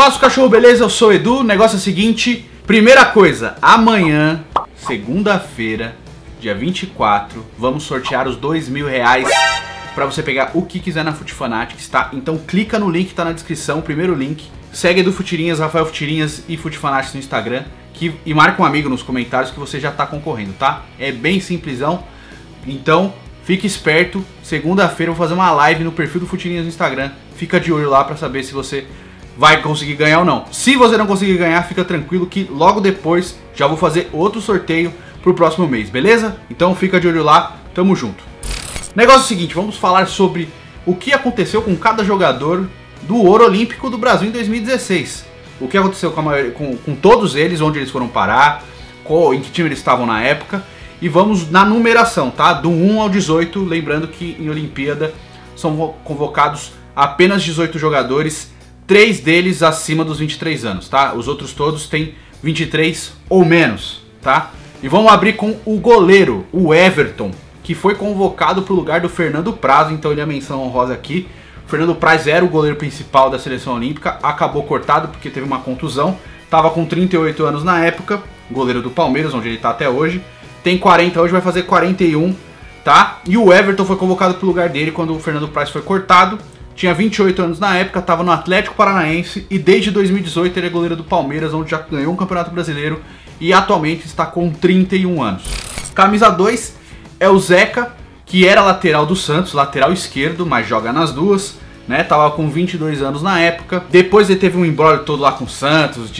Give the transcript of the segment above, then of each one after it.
Faça o cachorro, beleza? Eu sou o Edu. O negócio é o seguinte. Primeira coisa, amanhã, segunda-feira, dia 24, vamos sortear os R$2.000 pra você pegar o que quiser na Fut Fanatics, tá? Então clica no link que tá na descrição, o primeiro link. Segue Edu Futirinhas, Rafael Futirinhas e Fut Fanatics no Instagram. E marca um amigo nos comentários que você já tá concorrendo, tá? É bem simplesão. Então, fique esperto. Segunda-feira eu vou fazer uma live no perfil do Futirinhas no Instagram. Fica de olho lá pra saber se você vai conseguir ganhar ou não. Se você não conseguir ganhar, fica tranquilo que logo depois já vou fazer outro sorteio pro próximo mês, beleza? Então fica de olho lá, tamo junto. Negócio é o seguinte, vamos falar sobre o que aconteceu com cada jogador do Ouro Olímpico do Brasil em 2016. O que aconteceu com todos eles, onde eles foram parar, em que time eles estavam na época. E vamos na numeração, tá? Do 1 ao 18, lembrando que em Olimpíada são convocados apenas 18 jogadores, 3 deles acima dos 23 anos, tá? Os outros todos têm 23 ou menos, tá? E vamos abrir com o goleiro, o Everton, que foi convocado para o lugar do Fernando Praz, então ele é a menção honrosa aqui. O Fernando Praz era o goleiro principal da seleção olímpica, acabou cortado porque teve uma contusão, estava com 38 anos na época, goleiro do Palmeiras, onde ele está até hoje, tem 40 hoje, vai fazer 41, tá? E o Everton foi convocado para o lugar dele quando o Fernando Praz foi cortado. Tinha 28 anos na época, estava no Atlético Paranaense e desde 2018 ele é goleiro do Palmeiras, onde já ganhou um Campeonato Brasileiro e atualmente está com 31 anos. Camisa 2 é o Zeca, que era lateral do Santos, lateral esquerdo, mas joga nas duas, né? Tava com 22 anos na época. Depois ele teve um imbróglio todo lá com o Santos,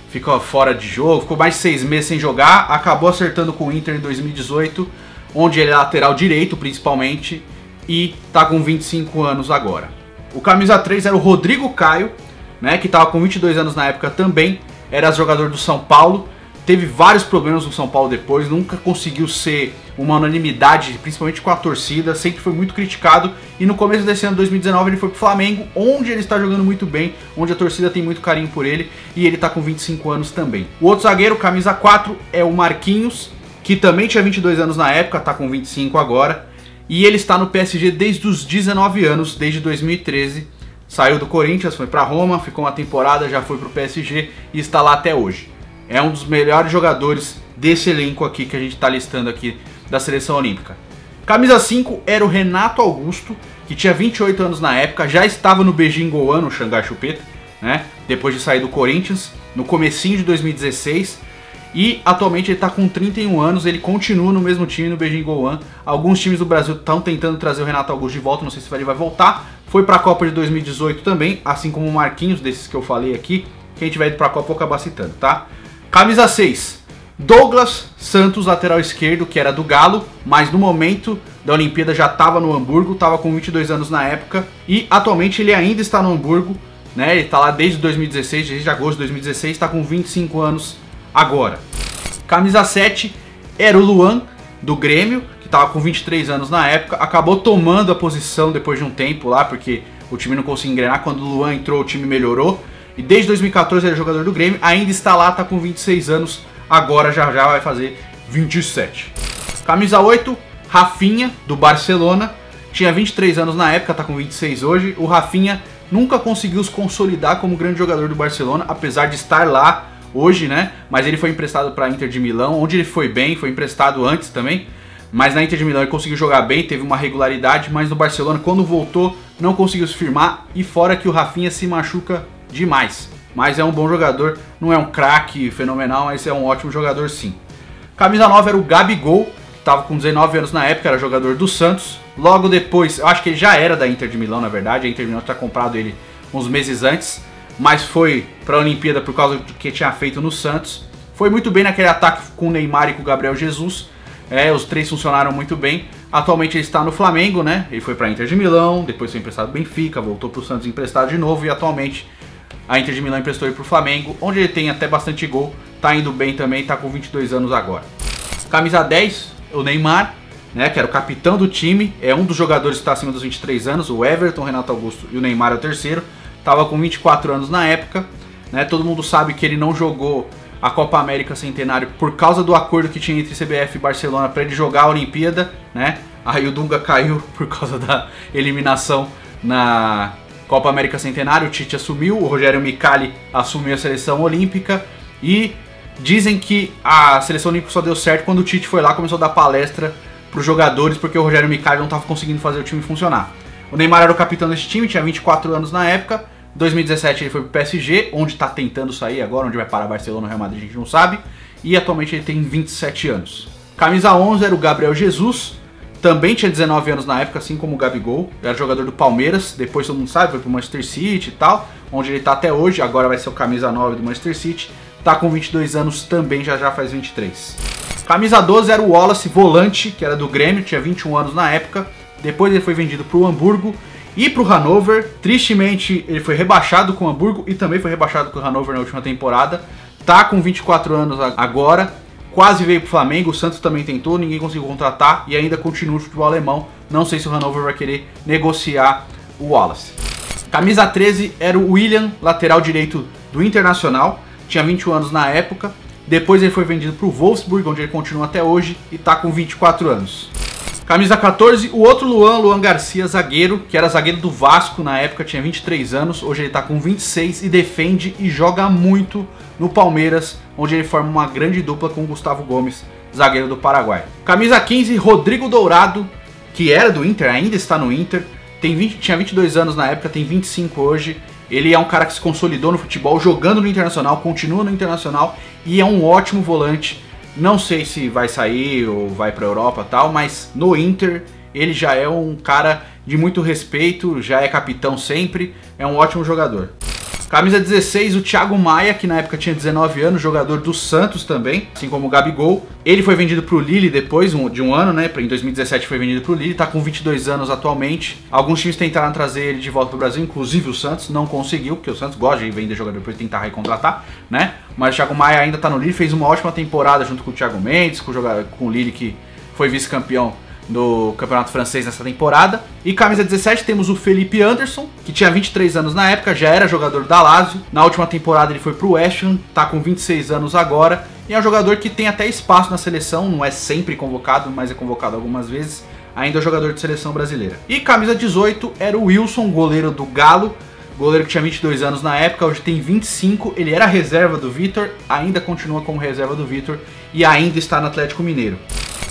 ficou fora de jogo, ficou mais de 6 meses sem jogar, acabou acertando com o Inter em 2018, onde ele é lateral direito principalmente, e tá com 25 anos agora. O camisa 3 era o Rodrigo Caio, né, que estava com 22 anos na época também, era jogador do São Paulo, teve vários problemas no São Paulo depois, nunca conseguiu ser uma unanimidade, principalmente com a torcida, sempre foi muito criticado, e no começo desse ano, 2019, ele foi pro Flamengo, onde ele está jogando muito bem, onde a torcida tem muito carinho por ele, e ele tá com 25 anos também. O outro zagueiro, camisa 4, é o Marquinhos, que também tinha 22 anos na época, tá com 25 agora, e ele está no PSG desde os 19 anos, desde 2013. Saiu do Corinthians, foi para Roma, ficou uma temporada, já foi para o PSG e está lá até hoje. É um dos melhores jogadores desse elenco aqui que a gente está listando aqui da Seleção Olímpica. Camisa 5 era o Renato Augusto, que tinha 28 anos na época, já estava no Beijing Goan, no Xangai Chupeta, né? Depois de sair do Corinthians, no comecinho de 2016. E atualmente ele está com 31 anos, ele continua no mesmo time, no Beijing Goan. Alguns times do Brasil estão tentando trazer o Renato Augusto de volta, não sei se ele vai voltar. Foi para a Copa de 2018 também, assim como o Marquinhos, desses que eu falei aqui. Quem tiver ido para a Copa, vou acabar citando, tá? Camisa 6, Douglas Santos, lateral esquerdo, que era do Galo, mas no momento da Olimpíada já estava no Hamburgo, estava com 22 anos na época. E atualmente ele ainda está no Hamburgo, né? Ele está lá desde 2016, desde agosto de 2016, está com 25 anos agora. Camisa 7 era o Luan, do Grêmio, que estava com 23 anos na época, acabou tomando a posição depois de um tempo lá, porque o time não conseguia engrenar. Quando o Luan entrou, o time melhorou, e desde 2014 ele é jogador do Grêmio, ainda está lá, está com 26 anos, agora já vai fazer 27. Camisa 8, Rafinha, do Barcelona, tinha 23 anos na época, está com 26 hoje. O Rafinha nunca conseguiu se consolidar como grande jogador do Barcelona, apesar de estar lá hoje, né? Mas ele foi emprestado para a Inter de Milão, onde ele foi bem, foi emprestado antes também. Mas na Inter de Milão ele conseguiu jogar bem, teve uma regularidade, mas no Barcelona, quando voltou, não conseguiu se firmar. E fora que o Rafinha se machuca demais. Mas é um bom jogador, não é um craque fenomenal, mas é um ótimo jogador sim. Camisa 9 era o Gabigol, que estava com 19 anos na época, era jogador do Santos. Logo depois, eu acho que ele já era da Inter de Milão, na verdade, a Inter de Milão tinha comprado ele uns meses antes, mas foi para a Olimpíada por causa do que tinha feito no Santos. Foi muito bem naquele ataque com o Neymar e com o Gabriel Jesus. Os três funcionaram muito bem. Atualmente ele está no Flamengo, né? Ele foi para a Inter de Milão, depois foi emprestado para o Benfica, voltou para o Santos emprestado de novo e atualmente a Inter de Milão emprestou ele para o Flamengo, onde ele tem até bastante gol, tá indo bem também, tá com 22 anos agora. Camisa 10, o Neymar, né, que era o capitão do time, é um dos jogadores que está acima dos 23 anos, o Everton, o Renato Augusto e o Neymar é o terceiro. Estava com 24 anos na época, né? Todo mundo sabe que ele não jogou a Copa América Centenário por causa do acordo que tinha entre CBF e Barcelona para ele jogar a Olimpíada, né? Aí o Dunga caiu por causa da eliminação Copa América Centenário, o Tite assumiu, o Rogério Micali assumiu a seleção olímpica e dizem que a seleção olímpica só deu certo quando o Tite foi lá e começou a dar palestra para os jogadores, porque o Rogério Micali não estava conseguindo fazer o time funcionar. O Neymar era o capitão desse time, tinha 24 anos na época. Em 2017 ele foi pro PSG, onde está tentando sair agora, onde vai parar Barcelona ou Real Madrid a gente não sabe. E atualmente ele tem 27 anos. Camisa 11 era o Gabriel Jesus, também tinha 19 anos na época, assim como o Gabigol. Era jogador do Palmeiras, depois todo mundo sabe, foi pro Manchester City e tal, onde ele tá até hoje, agora vai ser o camisa 9 do Manchester City. Tá com 22 anos também, já faz 23. Camisa 12 era o Wallace, volante, que era do Grêmio, tinha 21 anos na época. Depois ele foi vendido pro Hamburgo e pro Hannover. Tristemente, ele foi rebaixado com o Hamburgo e também foi rebaixado com o Hannover na última temporada. Tá com 24 anos agora, quase veio pro Flamengo, o Santos também tentou, ninguém conseguiu contratar e ainda continua no futebol alemão. Não sei se o Hannover vai querer negociar o Wallace. Camisa 13 era o William, lateral direito do Internacional, tinha 21 anos na época. Depois ele foi vendido pro Wolfsburg, onde ele continua até hoje e tá com 24 anos. Camisa 14, o outro Luan Garcia, zagueiro, que era zagueiro do Vasco na época, tinha 23 anos, hoje ele tá com 26 e defende e joga muito no Palmeiras, onde ele forma uma grande dupla com o Gustavo Gomes, zagueiro do Paraguai. Camisa 15, Rodrigo Dourado, que era do Inter, ainda está no Inter, tinha 22 anos na época, tem 25 hoje. Ele é um cara que se consolidou no futebol, jogando no Internacional, continua no Internacional e é um ótimo volante. Não sei se vai sair ou vai para a Europa e tal, mas no Inter ele já é um cara de muito respeito, já é capitão sempre, é um ótimo jogador. Camisa 16, o Thiago Maia, que na época tinha 19 anos, jogador do Santos também, assim como o Gabigol. Ele foi vendido pro Lille depois de um ano, né? Em 2017 foi vendido pro Lille, tá com 22 anos atualmente. Alguns times tentaram trazer ele de volta pro Brasil, inclusive o Santos, não conseguiu, porque o Santos gosta de vender jogador depois de tentar recontratar, né? Mas o Thiago Maia ainda tá no Lille, fez uma ótima temporada junto com o Thiago Mendes, com o Lille que foi vice-campeão do campeonato francês nessa temporada. E camisa 17 temos o Felipe Anderson, que tinha 23 anos na época, já era jogador da Lazio. Na última temporada ele foi pro West Ham, tá com 26 anos agora. E é um jogador que tem até espaço na seleção, não é sempre convocado, mas é convocado algumas vezes. Ainda é jogador de seleção brasileira. E camisa 18 era o Wilson, goleiro do Galo. Goleiro que tinha 22 anos na época, hoje tem 25. Ele era reserva do Vitor, ainda continua como reserva do Vitor e ainda está no Atlético Mineiro.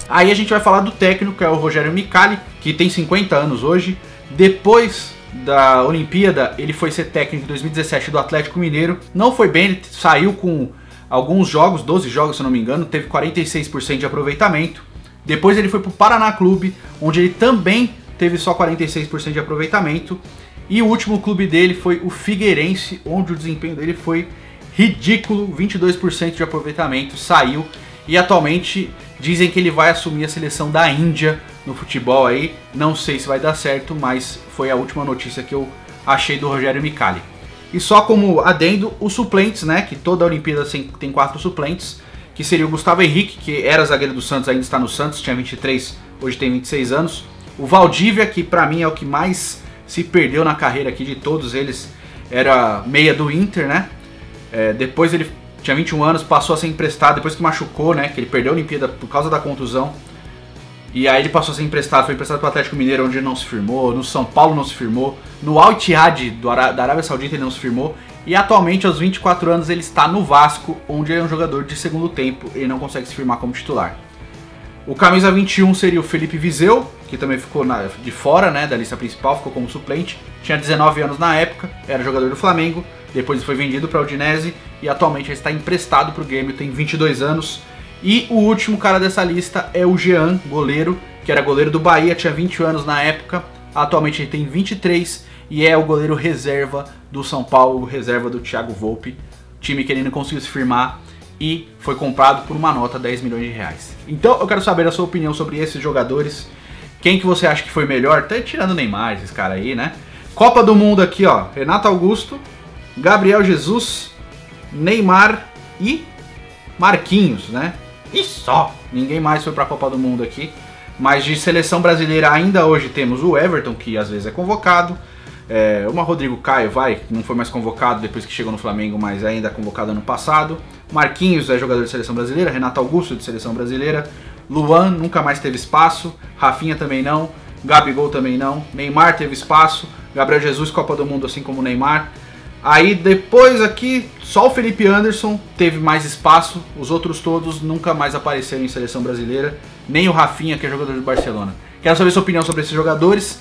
Aí a gente vai falar do técnico, que é o Rogério Micali, que tem 50 anos hoje. Depois da Olimpíada, ele foi ser técnico em 2017 do Atlético Mineiro. Não foi bem, ele saiu com alguns jogos, 12 jogos se não me engano, teve 46% de aproveitamento. Depois ele foi para o Paraná Clube, onde ele também teve só 46% de aproveitamento. E o último clube dele foi o Figueirense, onde o desempenho dele foi ridículo, 22% de aproveitamento, saiu. E atualmente dizem que ele vai assumir a seleção da Índia no futebol aí. Não sei se vai dar certo, mas foi a última notícia que eu achei do Rogério Micali. E só como adendo, os suplentes, né, que toda a Olimpíada tem 4 suplentes, que seria o Gustavo Henrique, que era zagueiro do Santos, ainda está no Santos, tinha 23, hoje tem 26 anos. O Valdívia, que pra mim é o que mais se perdeu na carreira aqui de todos eles, era meia do Inter, né? Depois ele tinha 21 anos, passou a ser emprestado, depois que machucou, né? Que ele perdeu a Olimpíada por causa da contusão. E aí ele passou a ser emprestado, foi emprestado para o Atlético Mineiro, onde ele não se firmou, no São Paulo não se firmou, no Al Ittihad da Arábia Saudita ele não se firmou. E atualmente, aos 24 anos, ele está no Vasco, onde ele é um jogador de segundo tempo, ele não consegue se firmar como titular. O camisa 21 seria o Felipe Viseu, que também ficou de fora, né, da lista principal, ficou como suplente. Tinha 19 anos na época, era jogador do Flamengo, depois foi vendido para o Udinese e atualmente ele está emprestado para o Grêmio, tem 22 anos. E o último cara dessa lista é o Jean, goleiro, que era goleiro do Bahia, tinha 20 anos na época, atualmente ele tem 23 e é o goleiro reserva do São Paulo, reserva do Thiago Volpi, time que ele não conseguiu se firmar e foi comprado por uma nota de 10 milhões de reais. Então eu quero saber a sua opinião sobre esses jogadores. Quem que você acha que foi melhor? Até tirando o Neymar, esses caras aí, né? Copa do Mundo aqui, ó. Renato Augusto, Gabriel Jesus, Neymar e Marquinhos, né? E só. Ninguém mais foi pra Copa do Mundo aqui. Mas de seleção brasileira ainda hoje temos o Everton, que às vezes é convocado. O Rodrigo Caio não foi mais convocado depois que chegou no Flamengo, mas ainda é convocado ano passado. Marquinhos é jogador de seleção brasileira, Renato Augusto de seleção brasileira, Luan nunca mais teve espaço, Rafinha também não, Gabigol também não, Neymar teve espaço, Gabriel Jesus, Copa do Mundo, assim como o Neymar. Aí depois aqui, só o Felipe Anderson teve mais espaço, os outros todos nunca mais apareceram em seleção brasileira, nem o Rafinha, que é jogador do Barcelona. Quero saber sua opinião sobre esses jogadores,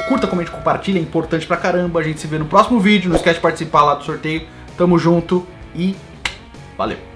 curta, comente, compartilha, é importante pra caramba. A gente se vê no próximo vídeo, não esquece de participar lá do sorteio. Tamo junto e valeu!